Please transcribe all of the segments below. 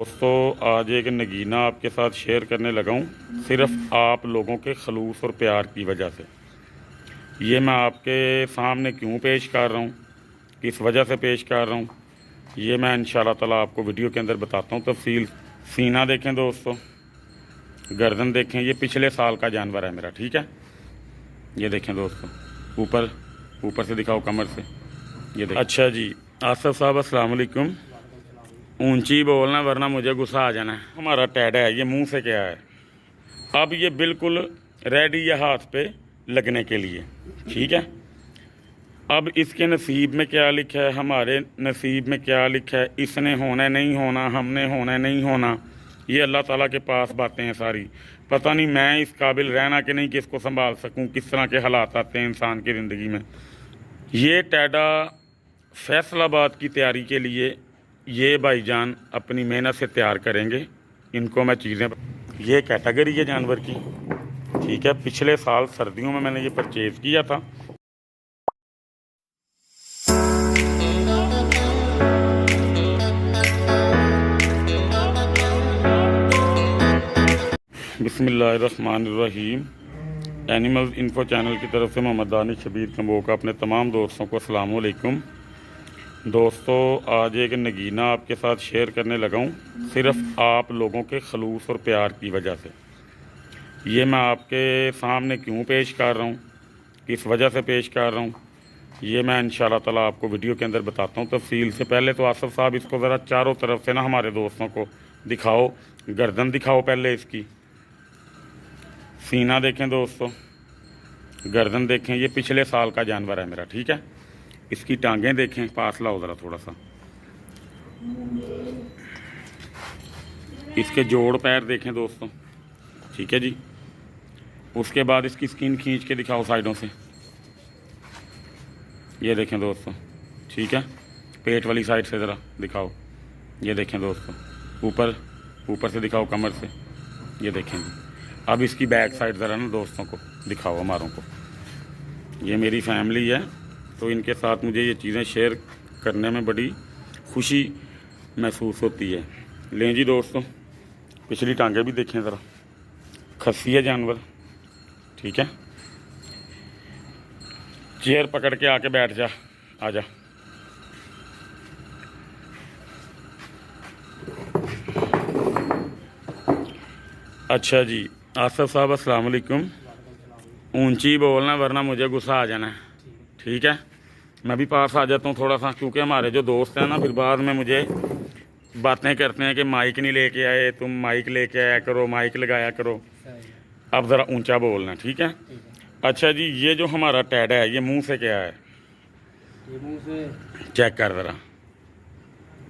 दोस्तों आज एक नगीना आपके साथ शेयर करने लगा हूँ, सिर्फ आप लोगों के खलूस और प्यार की वजह से। ये मैं आपके सामने क्यों पेश कर रहा हूँ, किस वजह से पेश कर रहा हूँ, ये मैं इंशाल्लाह ताला आपको वीडियो के अंदर बताता हूँ तफसील। सीना देखें दोस्तों, गर्दन देखें, ये पिछले साल का जानवर है मेरा, ठीक है। ये देखें दोस्तों, ऊपर से दिखाओ कमर से, ये देखें। अच्छा जी, आसिफ साहब अस्सलाम वालेकुम। ऊंची बोलना वरना मुझे गुस्सा आ जाना है। हमारा टैडा है, ये मुंह से क्या है। अब ये बिल्कुल रेडी है हाथ पे लगने के लिए, ठीक है। अब इसके नसीब में क्या लिखा है, हमारे नसीब में क्या लिखा है, इसने होना नहीं होना, हमने होना नहीं होना, ये अल्लाह ताला के पास बातें हैं सारी। पता नहीं मैं इस काबिल रहना कि नहीं कि इसको संभाल सकूं, किस तरह के हालात आते हैं इंसान की ज़िंदगी में। ये टैडा फैसलाबाद की तैयारी के लिए ये भाईजान अपनी मेहनत से तैयार करेंगे। इनको मैं चीज़ें, ये कैटेगरी है जानवर की, ठीक है। पिछले साल सर्दियों में मैंने ये परचेज़ किया था। बिस्मिल्लाहिर्रहमानिर्रहीम। एनिमल्स इन्फो चैनल की तरफ से मोहम्मद दानिश शबीर कम्बो का अपने तमाम दोस्तों को अस्सलाम वालेकुम। दोस्तों आज एक नगीना आपके साथ शेयर करने लगा हूँ, सिर्फ आप लोगों के खलूस और प्यार की वजह से। ये मैं आपके सामने क्यों पेश कर रहा हूँ, किस वजह से पेश कर रहा हूँ, ये मैं इंशाल्लाह ताला आपको वीडियो के अंदर बताता हूँ तफसील से। पहले तो आसिफ साहब इसको ज़रा चारों तरफ से ना हमारे दोस्तों को दिखाओ, गर्दन दिखाओ पहले इसकी। सीना देखें दोस्तों, गर्दन देखें, ये पिछले साल का जानवर है मेरा, ठीक है। इसकी टांगें देखें, पास लाओ ज़रा थोड़ा सा। इसके जोड़ पैर देखें दोस्तों, ठीक है जी। उसके बाद इसकी स्किन खींच के दिखाओ साइडों से, ये देखें दोस्तों, ठीक है। पेट वाली साइड से ज़रा दिखाओ, ये देखें दोस्तों। ऊपर से दिखाओ कमर से, ये देखें जी। अब इसकी बैक साइड ज़रा ना दोस्तों को दिखाओ, हमारों को। ये मेरी फैमिली है तो इनके साथ मुझे ये चीज़ें शेयर करने में बड़ी खुशी महसूस होती है। लें जी दोस्तों, पिछली टांगें भी देखें ज़रा, खस्सी है जानवर, ठीक है। चेयर पकड़ के आके बैठ जा, आजा। अच्छा जी, आसिफ साहब अस्सलाम वालेकुम। ऊंची बोलना वरना मुझे गुस्सा आ जाना है, ठीक है। मैं भी पास आ जाता हूँ थोड़ा सा, क्योंकि हमारे जो दोस्त हैं ना फिर बाद में मुझे बातें करते हैं कि माइक नहीं लेके आए, तुम माइक लेके आया करो, माइक लगाया करो। अब ज़रा ऊंचा बोलना, ठीक है। अच्छा जी, ये जो हमारा टैडा है ये मुंह से क्या है, ये मुंह से चेक कर ज़रा।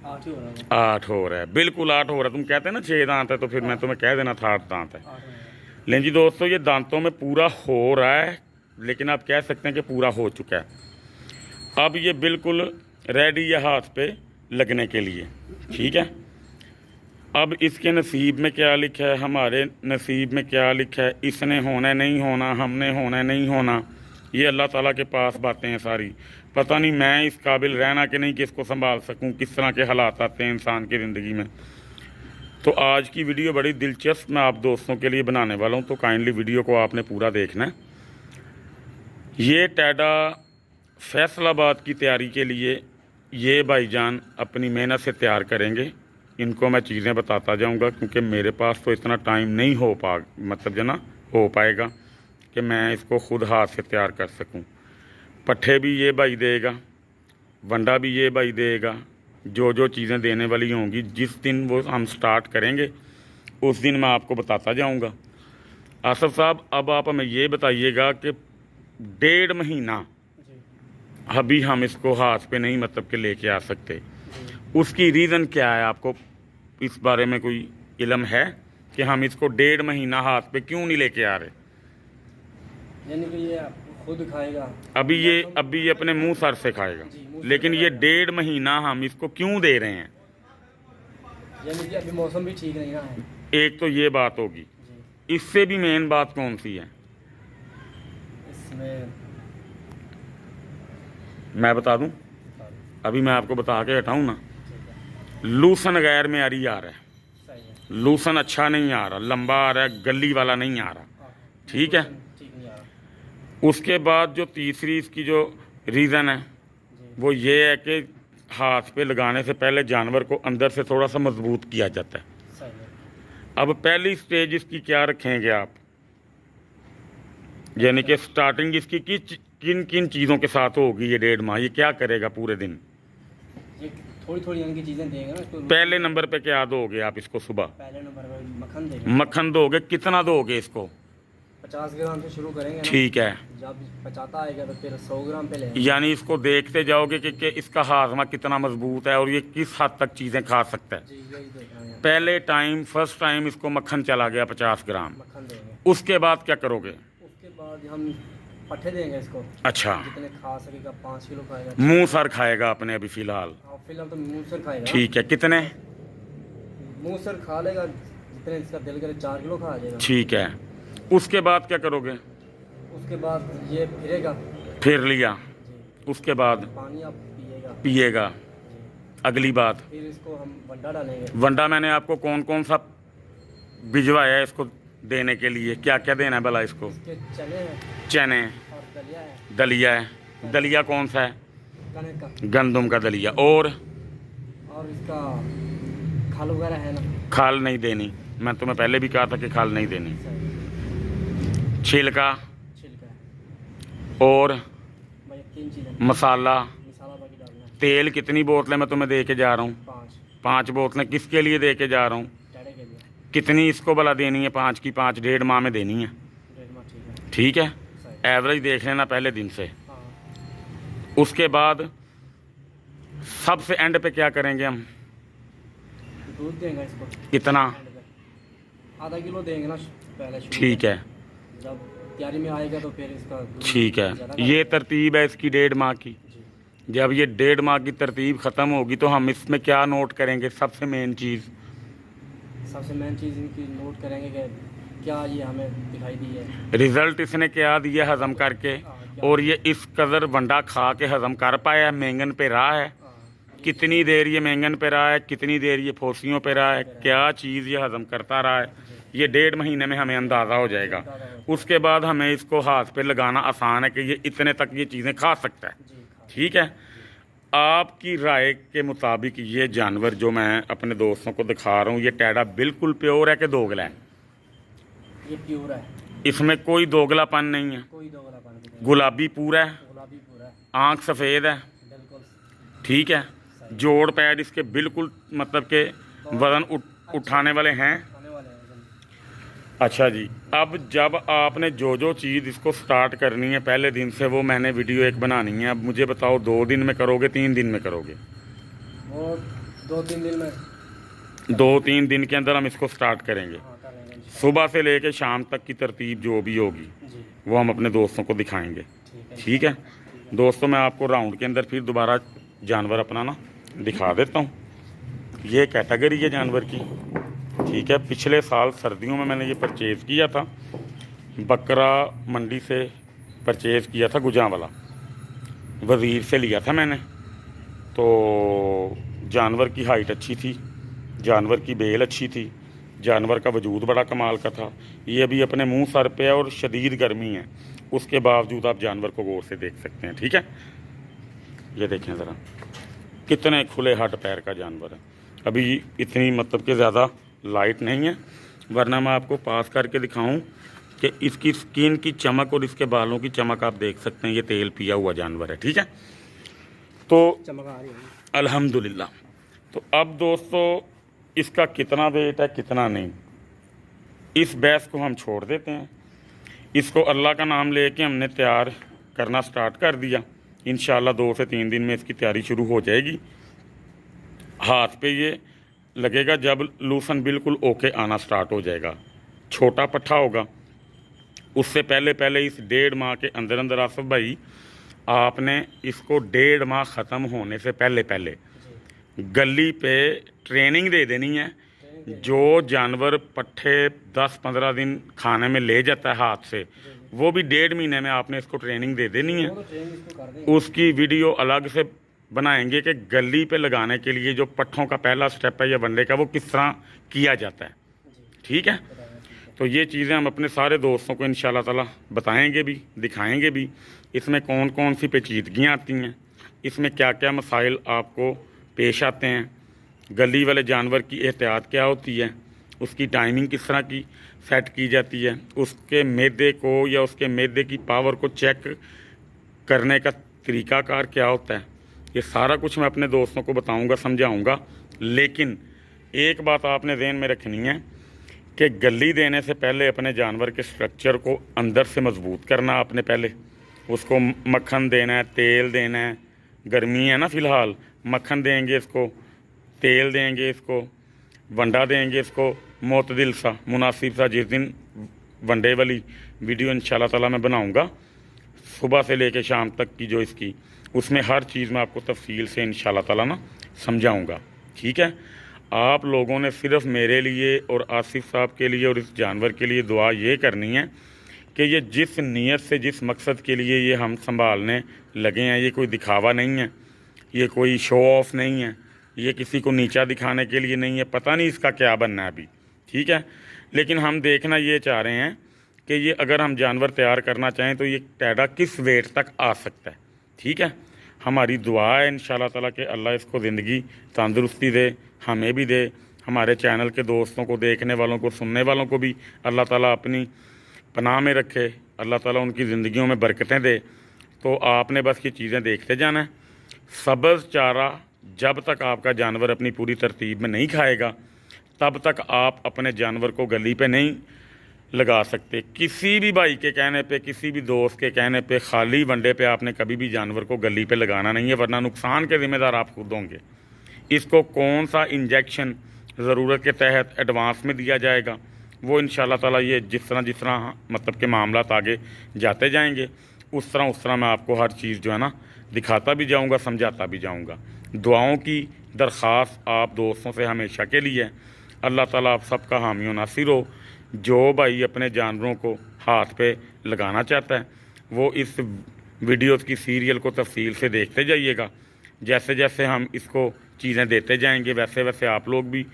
8 हो रहा है। 8 हो रहा है, बिल्कुल 8 हो रहा है। तुम कहते हैं ना 6 दांत है, तो फिर मैं तुम्हें कह देना था 8 दांत है। लेकिन जी दोस्तों, ये दांतों में पूरा हो रहा है, लेकिन आप कह सकते हैं कि पूरा हो चुका है। अब ये बिल्कुल रेडी है हाथ पे लगने के लिए, ठीक है। अब इसके नसीब में क्या लिखा है, हमारे नसीब में क्या लिखा है, इसने होना नहीं होना, हमने होना नहीं होना, ये अल्लाह ताला के पास बातें हैं सारी। पता नहीं मैं इस काबिल रहना कि नहीं कि इसको संभाल सकूं, किस तरह के हालात आते हैं इंसान की ज़िंदगी में। तो आज की वीडियो बड़ी दिलचस्प मैं आप दोस्तों के लिए बनाने वाला हूं, तो काइंडली वीडियो को आपने पूरा देखना है। ये टैडा फैसलाबाद की तैयारी के लिए ये भाईजान अपनी मेहनत से तैयार करेंगे। इनको मैं चीज़ें बताता जाऊंगा, क्योंकि मेरे पास तो इतना टाइम नहीं मतलब जो ना हो पाएगा कि मैं इसको ख़ुद हाथ से तैयार कर सकूं। पट्ठे भी ये भाई देगा, वंडा भी ये भाई देगा, जो चीज़ें देने वाली होंगी जिस दिन वो हम स्टार्ट करेंगे उस दिन मैं आपको बताता जाऊंगा। आसिफ साहब, अब आप हमें ये बताइएगा कि 1.5 महीना अभी हम इसको हाथ पे नहीं मतलब कि लेके आ सकते, उसकी रीज़न क्या है? आपको इस बारे में कोई इल्म है कि हम इसको 1.5 महीना हाथ पे क्यों नहीं लेके आ रहे? यानी कि ये खुद खाएगा, अभी ये अपने मुंह सर से खाएगा, लेकिन ये 1.5 महीना हम इसको क्यों दे रहे हैं? यानी कि अभी मौसम भी ठीक नहीं ना है। एक तो ये बात होगी, इससे भी मेन बात कौन सी है इसमें मैं बता दूं? अभी मैं आपको बता के हटाऊं ना, लूसन गैर मेयारी आ रहा है, लूसन अच्छा नहीं आ रहा, लंबा आ रहा है, गली वाला नहीं आ रहा। हाँ, ठीक है। ठीक नहीं आ रहा। उसके बाद जो तीसरी इसकी जो रीज़न है जी वो ये है कि हाथ पे लगाने से पहले जानवर को अंदर से थोड़ा सा मजबूत किया जाता है। सही है। अब पहली स्टेज इसकी क्या रखेंगे आप, यानी कि स्टार्टिंग इसकी किन किन चीज़ों के साथ होगी ये 1.5 माह, ये क्या करेगा पूरे दिन? ये थोड़ी थोड़ी इनकी चीज़ें देंगे ना इसको। पहले नंबर पे क्या दोगे आप इसको सुबह? पहले नंबर पर मक्खन देंगे। मक्खन दोगे, कितना दोगे इसको? 50 ग्राम से शुरू करेंगे ना। ठीक है। जब पचाता आएगा तो फिर 100 ग्राम पे लेंगे। यानी इसको देखते जाओगे कि इसका हाजमा कितना मजबूत है और ये किस हद तक चीज़ें खा सकता है। जी यही देख रहे हैं। पहले टाइम फर्स्ट टाइम इसको मक्खन चला गया 50 ग्राम, मक्खन देंगे। उसके बाद क्या करोगे? उसके बाद हम पट्ठे देंगे इसको। अच्छा, जितने खा सकेगा 5 किलो खाएगा। मुंह सर खाएगा अपने अभी फिलहाल? हाँ, फिलहाल तो मुँह सर खाएगा। ठीक है, कितने? मुँह सर खा लेगा जितने इसका दिल करे, 4 किलो खा जाएगा। ठीक है। उसके बाद क्या करोगे? उसके बाद ये फिरेगा। फिर लिया, जी उसके बाद पानी आप पिएगा। जी अगली बात, फिर इसको हम वंडा डालेंगे। वंडा मैंने आपको कौन कौन सा भिजवाया है इसको देने के लिए? क्या क्या देना है भला इसको? इसके चने हैं चने, और दलिया है। दलिया है। दलिया कौन सा है? कनक का। गंदम का दलिया। और इसका खाल वगैरह है ना। खाल नहीं देनी, मैं तुम्हें पहले भी कहा था कि खाल नहीं देनी। सही। छिलका छिलका है और भाई, 3 चीज़ें। मसाला। मसाला बाकी डालना है। तेल कितनी बोतलें मैं तुम्हें दे के जा रहा हूँ? 5 बोतलें। किसके लिए दे के जा रहा हूँ? टेढ़े के लिए। कितनी इसको भला देनी है? 5 की 5 1.5 माह में देनी है। 1.5 माह ठीक है। ठीक है, सही। एवरेज देख लेना पहले दिन से। हाँ, उसके बाद सबसे एंड पे क्या करेंगे हम? दूध देंगे इसको। कितना? एंड पे आधा किलो देंगे ना पहले शुरू ठीक में। है, जब तैयारी में आएगा तो फिर इसका दूध ठीक है। ज़्यादा ये खाएगा। तरतीब है इसकी 1.5 माह की। जी जब ये 1.5 माह की तरतीब ख़त्म होगी तो हम इसमें क्या नोट करेंगे? सबसे मेन चीज़, सबसे मेन चीज़ इनकी नोट करेंगे कि क्या ये हमें दिखाई दी है। रिज़ल्ट इसने क्या दिया हज़म करके, और ये इस कदर वंडा खा के हज़म कर पाया, मेंगन पे रहा है, कितनी देर ये मेंगन पे रहा है, कितनी देर ये फोसियों पे रहा है, क्या चीज़ ये हज़म करता रहा है, ये 1.5 महीने में हमें अंदाज़ा हो जाएगा। उसके बाद हमें इसको हाथ पे लगाना आसान है कि ये इतने तक ये चीज़ें खा सकता है। जी खा। ठीक है। आपकी राय के मुताबिक ये जानवर जो मैं अपने दोस्तों को दिखा रहा हूँ, ये टैडा बिल्कुल प्योर है कि दोगला है? ये प्योर है, इसमें कोई दोगलापन नहीं है, कोई दोगलापन नहीं। गुलाबी पूरा है, गुलाबी पूरा है। आँख सफ़ेद है। बिल्कुल ठीक है। जोड़ पैड इसके बिल्कुल मतलब के वज़न उठाने वाले हैं। खाने वाले हैं एकदम। अच्छा जी, अब जब आपने जो जो चीज़ इसको स्टार्ट करनी है पहले दिन से, वो मैंने वीडियो एक बनानी है। अब मुझे बताओ 2 दिन में करोगे, 3 दिन में करोगे? वो 2-3 दिन में 2-3 दिन के अंदर हम इसको स्टार्ट करेंगे। हाँ कर लेंगे इंशाल्लाह। सुबह से लेके शाम तक की तरतीब जो भी होगी जी वो हम अपने दोस्तों को दिखाएंगे। ठीक है। ठीक है दोस्तों, मैं आपको राउंड के अंदर फिर दोबारा जानवर अपना ना दिखा देता हूँ। ये कैटेगरी है जानवर की। ठीक है, पिछले साल सर्दियों में मैंने ये परचेज़ किया था, बकरा मंडी से परचेज़ किया था, गुजरांवाला वज़ीर से लिया था मैंने। तो जानवर की हाइट अच्छी थी, जानवर की बेल अच्छी थी, जानवर का वजूद बड़ा कमाल का था। ये अभी अपने मुंह सर पे है और शदीद गर्मी है, उसके बावजूद आप जानवर को गौर से देख सकते हैं। ठीक है, ये देखें ज़रा कितने खुले हट पैर का जानवर है। अभी इतनी मतलब कि ज़्यादा लाइट नहीं है, वरना मैं आपको पास करके दिखाऊं कि इसकी स्किन की चमक और इसके बालों की चमक आप देख सकते हैं। ये तेल पिया हुआ जानवर है। ठीक है, तो चमक आ रही है। अल्हम्दुलिल्लाह। तो अब दोस्तों इसका कितना वेट है कितना नहीं, इस बहस को हम छोड़ देते हैं। इसको अल्लाह का नाम लेके हमने तैयार करना स्टार्ट कर दिया। इंशाल्लाह 2 से 3 दिन में इसकी तैयारी शुरू हो जाएगी। हाथ पे ये लगेगा जब लूसन बिल्कुल ओके आना स्टार्ट हो जाएगा। छोटा पट्ठा होगा, उससे पहले पहले इस 1.5 माह के अंदर अंदर आसफ भाई आपने इसको 1.5 माह ख़त्म होने से पहले पहले गली पे ट्रेनिंग दे देनी है। जो जानवर पट्ठे 10-15 दिन खाने में ले जाता है हाथ से, वो भी 1.5 महीने में आपने इसको ट्रेनिंग दे देनी है। वो तो ट्रेनिंग इसको कर देंगे। उसकी वीडियो अलग से बनाएंगे कि गली पे लगाने के लिए जो पट्ठों का पहला स्टेप है या वनडे का, वो किस तरह किया जाता है। ठीक है। तो ये चीज़ें हम अपने सारे दोस्तों को इंशाल्लाह ताला बताएंगे भी, दिखाएंगे भी, इसमें कौन कौन सी पेचीदगियाँ आती हैं, इसमें क्या क्या मसाइल आपको पेश आते हैं, गली वाले जानवर की एहतियात क्या होती है, उसकी टाइमिंग किस तरह की सेट की जाती है, उसके मैदे को या उसके मैदे की पावर को चेक करने का तरीक़ाकार क्या होता है, ये सारा कुछ मैं अपने दोस्तों को बताऊंगा, समझाऊंगा। लेकिन एक बात आपने ज़हन में रखनी है कि गली देने से पहले अपने जानवर के स्ट्रक्चर को अंदर से मजबूत करना आपने पहले। उसको मक्खन देना है, तेल देना है, गर्मी है ना फ़िलहाल, मक्खन देंगे इसको, तेल देंगे इसको, वंडा देंगे इसको मोतदिल सा, मुनासिब सा। जिस दिन वनडे वाली वीडियो इंशाल्लाह ताला मैं बनाऊंगा सुबह से लेकर शाम तक की जो इसकी, उसमें हर चीज़ मैं आपको तफसील से इंशाल्लाह ताला ना समझाऊंगा। ठीक है। आप लोगों ने सिर्फ मेरे लिए और आसिफ साहब के लिए और इस जानवर के लिए दुआ ये करनी है कि ये जिस नीयत से, जिस मकसद के लिए ये हम संभालने लगे हैं, ये कोई दिखावा नहीं है, ये कोई शो ऑफ नहीं है, ये किसी को नीचा दिखाने के लिए नहीं है। पता नहीं इसका क्या बनना है अभी, ठीक है। लेकिन हम देखना ये चाह रहे हैं कि ये अगर हम जानवर तैयार करना चाहें तो ये टैडा किस वेट तक आ सकता है। ठीक है। हमारी दुआ है इंशाल्लाह ताला कि अल्लाह इसको ज़िंदगी तंदुरुस्ती दे, हमें भी दे, हमारे चैनल के दोस्तों को, देखने वालों को, सुनने वालों को भी अल्लाह ताला अपनी पनाह में रखे, अल्लाह ताला उनकी ज़िंदगियों में बरकतें दे। तो आपने बस ये चीज़ें देखते जाना है। सब्ज़ चारा जब तक आपका जानवर अपनी पूरी तरतीब में नहीं खाएगा तब तक आप अपने जानवर को गली पे नहीं लगा सकते। किसी भी भाई के कहने पे, किसी भी दोस्त के कहने पे, खाली वनडे पे आपने कभी भी जानवर को गली पे लगाना नहीं है, वरना नुकसान के ज़िम्मेदार आप खुद होंगे। इसको कौन सा इंजेक्शन ज़रूरत के तहत एडवांस में दिया जाएगा वो इंशाल्लाह ताला ये जिस तरह मतलब के मामला आगे जाते जाएंगे उस तरह मैं आपको हर चीज़ जो है ना दिखाता भी जाऊंगा, समझाता भी जाऊंगा। दुआओं की दरख्वास्त आप दोस्तों से हमेशा के लिए है। अल्लाह ताला आप सबका हामी व नासिर हो। जो भाई अपने जानवरों को हाथ पे लगाना चाहता है वो इस वीडियोज़ की सीरियल को तफसील से देखते जाइएगा। जैसे जैसे हम इसको चीज़ें देते जाएंगे वैसे वैसे आप लोग भी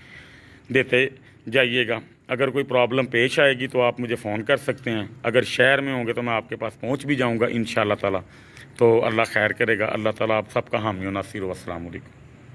देते जाइएगा। अगर कोई प्रॉब्लम पेश आएगी तो आप मुझे फ़ोन कर सकते हैं। अगर शहर में होंगे तो मैं आपके पास पहुंच भी जाऊंगा इंशाल्लाह ताला। तो अल्लाह खैर करेगा। अल्लाह ताला आप सबका हामी व नासिर। अस्सलाम वालेकुम।